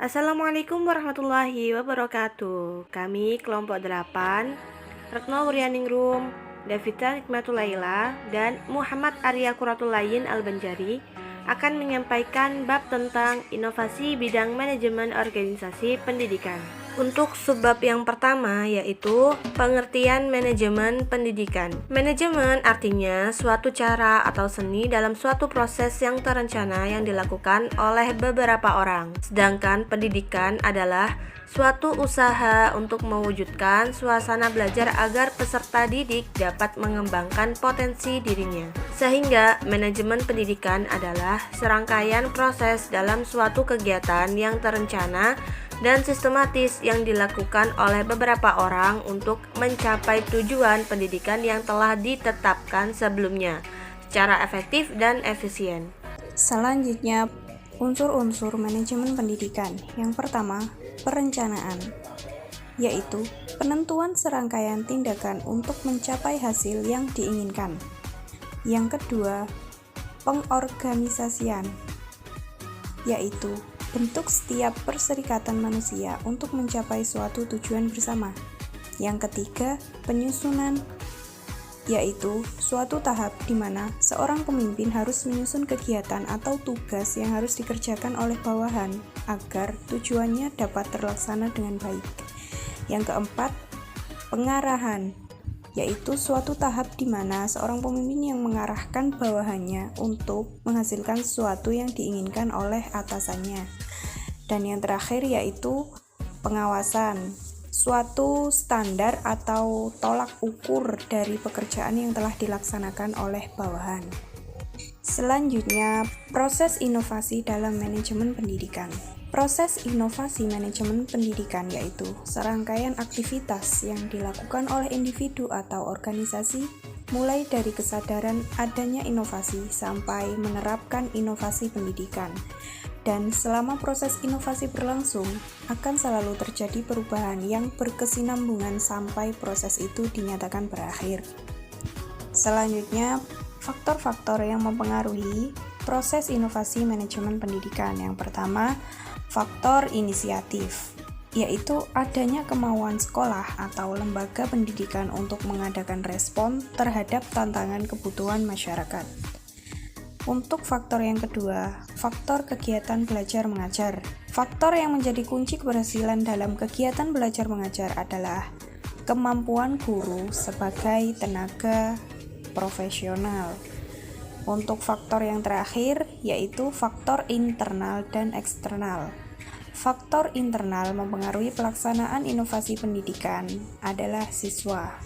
Assalamualaikum warahmatullahi wabarakatuh. Kami kelompok 8, Retno Wuryaningrum, Davita Nikmatulaila, dan Muhammad Arya Kuratulayin Al-Banjari akan menyampaikan bab tentang inovasi bidang manajemen organisasi pendidikan. Untuk subbab yang pertama yaitu pengertian manajemen pendidikan. Manajemen artinya suatu cara atau seni dalam suatu proses yang terencana yang dilakukan oleh beberapa orang. Sedangkan pendidikan adalah suatu usaha untuk mewujudkan suasana belajar agar peserta didik dapat mengembangkan potensi dirinya. Sehingga manajemen pendidikan adalah serangkaian proses dalam suatu kegiatan yang terencana dan sistematis yang dilakukan oleh beberapa orang untuk mencapai tujuan pendidikan yang telah ditetapkan sebelumnya secara efektif dan efisien. Selanjutnya, unsur-unsur manajemen pendidikan. Yang pertama, perencanaan, yaitu penentuan serangkaian tindakan untuk mencapai hasil yang diinginkan. Yang kedua, pengorganisasian, yaitu bentuk setiap perserikatan manusia untuk mencapai suatu tujuan bersama. Yang ketiga, penyusunan, yaitu suatu tahap di mana seorang pemimpin harus menyusun kegiatan atau tugas yang harus dikerjakan oleh bawahan agar tujuannya dapat terlaksana dengan baik. Yang keempat, pengarahan, yaitu suatu tahap di mana seorang pemimpin yang mengarahkan bawahannya untuk menghasilkan sesuatu yang diinginkan oleh atasannya. Dan yang terakhir yaitu pengawasan, suatu standar atau tolak ukur dari pekerjaan yang telah dilaksanakan oleh bawahan. Selanjutnya, proses inovasi dalam manajemen pendidikan. Proses inovasi manajemen pendidikan yaitu serangkaian aktivitas yang dilakukan oleh individu atau organisasi mulai dari kesadaran adanya inovasi sampai menerapkan inovasi pendidikan. Dan selama proses inovasi berlangsung, akan selalu terjadi perubahan yang berkesinambungan sampai proses itu dinyatakan berakhir. Selanjutnya, faktor-faktor yang mempengaruhi proses inovasi manajemen pendidikan. Yang pertama, faktor inisiatif, yaitu adanya kemauan sekolah atau lembaga pendidikan untuk mengadakan respon terhadap tantangan kebutuhan masyarakat. Untuk faktor yang kedua, faktor kegiatan belajar mengajar. Faktor yang menjadi kunci keberhasilan dalam kegiatan belajar mengajar adalah kemampuan guru sebagai tenaga profesional. Untuk faktor yang terakhir, yaitu faktor internal dan eksternal. Faktor internal mempengaruhi pelaksanaan inovasi pendidikan adalah siswa.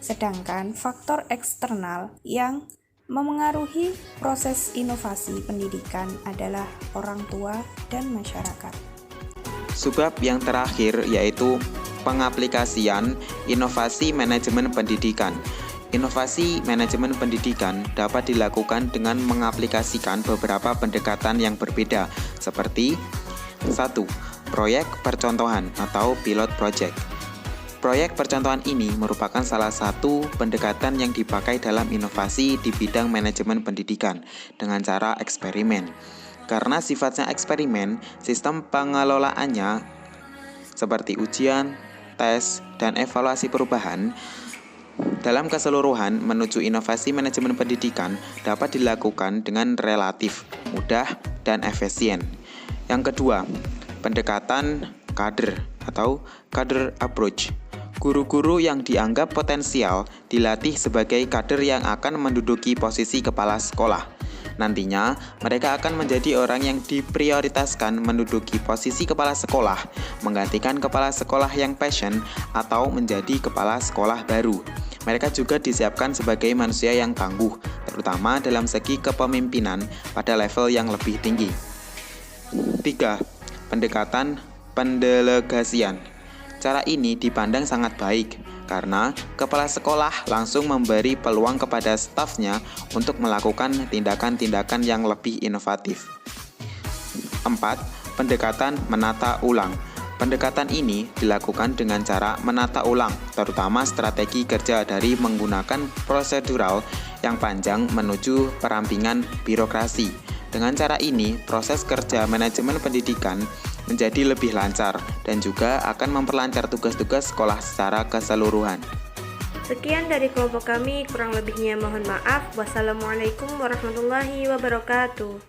Sedangkan faktor eksternal yang memengaruhi proses inovasi pendidikan adalah orang tua dan masyarakat. Subbab yang terakhir yaitu pengaplikasian inovasi manajemen pendidikan. Inovasi manajemen pendidikan dapat dilakukan dengan mengaplikasikan beberapa pendekatan yang berbeda seperti 1. Proyek percontohan atau pilot project. Proyek percontohan ini merupakan salah satu pendekatan yang dipakai dalam inovasi di bidang manajemen pendidikan dengan cara eksperimen. Karena sifatnya eksperimen, sistem pengelolaannya seperti ujian, tes, dan evaluasi perubahan dalam keseluruhan menuju inovasi manajemen pendidikan dapat dilakukan dengan relatif mudah dan efisien. Yang kedua, pendekatan kader atau kader approach. Guru-guru yang dianggap potensial dilatih sebagai kader yang akan menduduki posisi kepala sekolah. Nantinya, mereka akan menjadi orang yang diprioritaskan menduduki posisi kepala sekolah, menggantikan kepala sekolah yang passion atau menjadi kepala sekolah baru. Mereka juga disiapkan sebagai manusia yang tangguh, terutama dalam segi kepemimpinan pada level yang lebih tinggi. 3. Pendekatan pendelegasian. Cara ini dipandang sangat baik karena kepala sekolah langsung memberi peluang kepada stafnya untuk melakukan tindakan-tindakan yang lebih inovatif. 4. Pendekatan menata ulang. Pendekatan ini dilakukan dengan cara menata ulang, terutama strategi kerja dari menggunakan prosedural yang panjang menuju perampingan birokrasi. Dengan cara ini, proses kerja manajemen pendidikan menjadi lebih lancar dan juga akan memperlancar tugas-tugas sekolah secara keseluruhan. Sekian dari kelompok kami, kurang lebihnya mohon maaf. Wassalamualaikum warahmatullahi wabarakatuh.